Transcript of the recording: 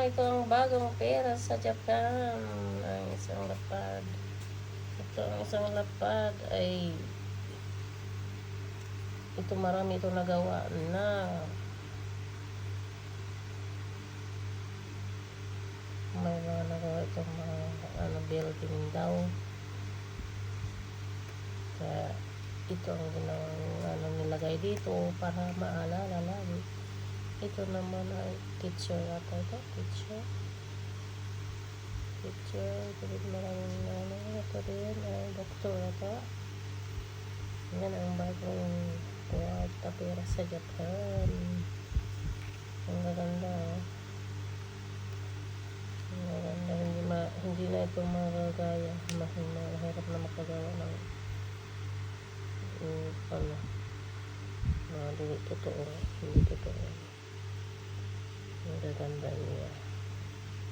ito ang bagong pera sa Japan. Ang isang lapad. Ito ang isang lapad ay ito marami ito nagawa na. May mga nagawa itong mga building daw. Kaya ito ang ginawang nilagay dito para maalala lagi. Ito naman ay teacher ata ito. Teacher. Ito din maraming ito din ay doktor ata. Yan ang bagong kwarta pera sa Japan. Ang gaganda. Ang gaganda. Hindi na ito magagaya. Mahirap na makagawa ng hindi totoo. Ang gaganda niya.